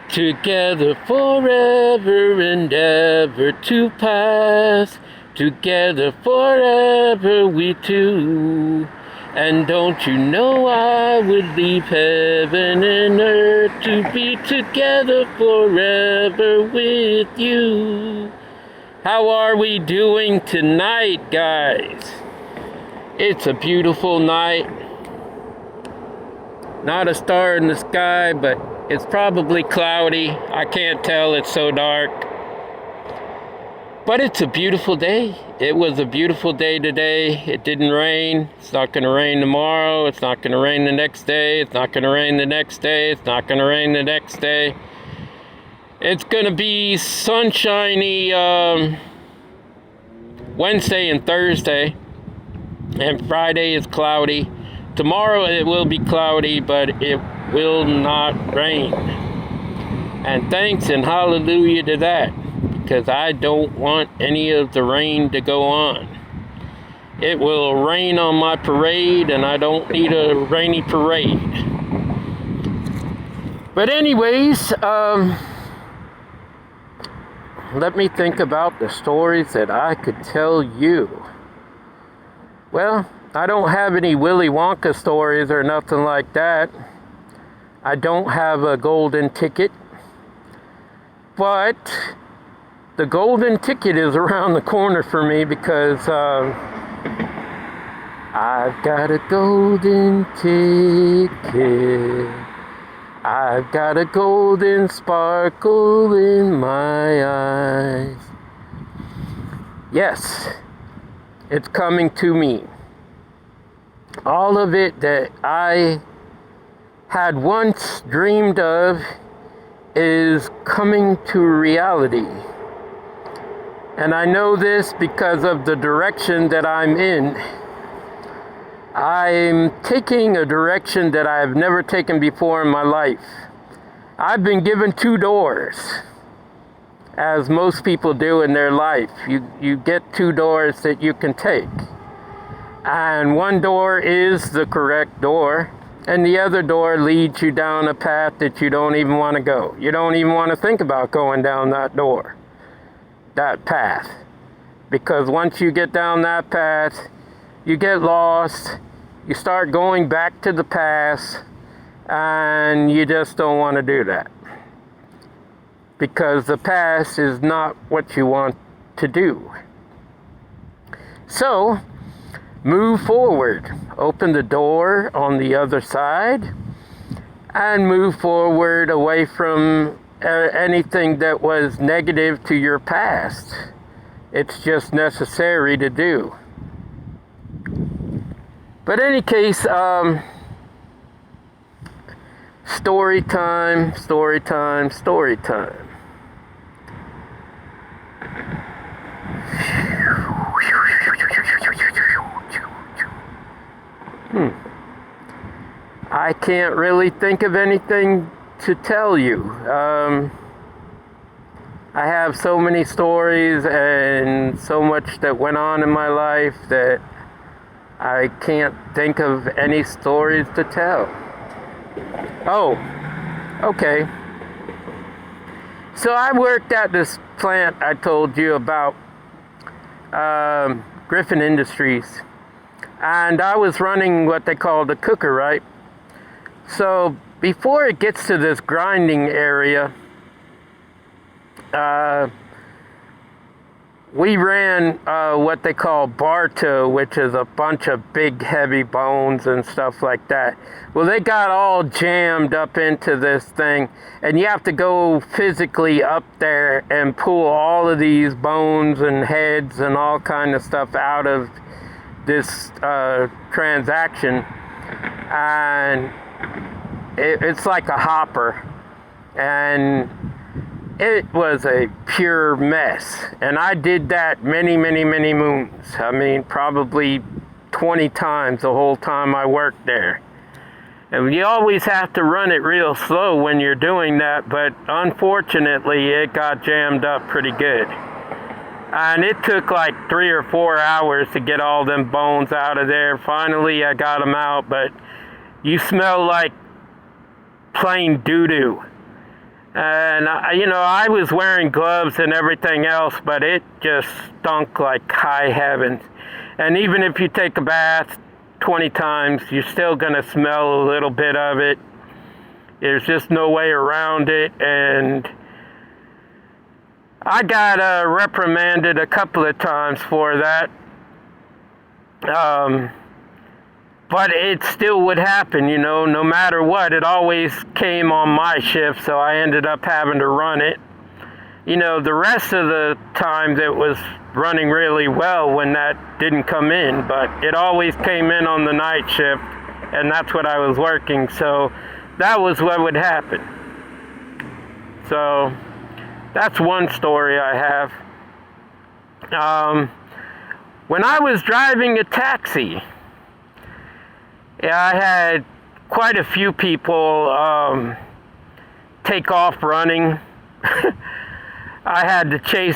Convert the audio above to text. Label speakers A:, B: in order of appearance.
A: Together forever and ever to pass. Together forever we two. And don't you know I would leave heaven and earth to be together forever with you. How are we doing tonight, guys? It's a beautiful night. Not a star in the sky, but it's probably cloudy. I can't tell, it's so dark. But it's a beautiful day. It was a beautiful day today. It didn't rain. It's not going to rain tomorrow. It's not going to rain the next day. It's not going to rain the next day. It's not going to rain the next day. It's going to be sunshiny Wednesday and Thursday. And Friday is cloudy. Tomorrow it will be cloudy, but it will not rain. And thanks and hallelujah to that, because I don't want any of the rain to go on. It will rain on my parade, and I don't need a rainy parade. But anyways, let me think about the stories that I could tell you. Well, I don't have any Willy Wonka stories or nothing like that. I don't have a golden ticket. But the golden ticket is around the corner for me because I've got a golden ticket. I've got a golden sparkle in my eyes. Yes, it's coming to me. All of it that I had once dreamed of is coming to reality. And I know this because of the direction that I'm in. I'm taking a direction that I've never taken before in my life. I've been given 2 doors, as most people do in their life. You get 2 doors that you can take. And one door is the correct door, and the other door leads you down a path that you don't even want to go. You don't even want to think about going down that door, that path. Because once you get down that path, you get lost, you start going back to the past, and you just don't want to do that. Because the past is not what you want to do. So, move forward. Open the door on the other side and move forward away from anything that was negative to your past. It's just necessary to do. But in any case, story time. I can't really think of anything to tell you. I have so many stories and so much that went on in my life that I can't think of any stories to tell. Oh, okay. So I worked at this plant I told you about, Griffin Industries. And I was running what they call the cooker, right? So before it gets to this grinding area, we ran what they call Bartow, which is a bunch of big heavy bones and stuff like that. Well, they got all jammed up into this thing, and you have to go physically up there and pull all of these bones and heads and all kind of stuff out of this transaction. And it's like a hopper, and it was a pure mess. And I did that many moons. I mean, probably 20 times the whole time I worked there. And you always have to run it real slow when you're doing that, but unfortunately it got jammed up pretty good. And it took like 3 or 4 hours to get all them bones out of there. Finally I got them out, but you smell like plain doo-doo. And, I was wearing gloves and everything else, but it just stunk like high heavens. And even if you take a bath 20 times, you're still going to smell a little bit of it. There's just no way around it. And I got reprimanded a couple of times for that. But it still would happen, no matter what. It always came on my shift, so I ended up having to run it. The rest of the times it was running really well when that didn't come in, but it always came in on the night shift, and that's what I was working, so that was what would happen. So that's one story I have. When I was driving a taxi, I had quite a few people take off running. I had to chase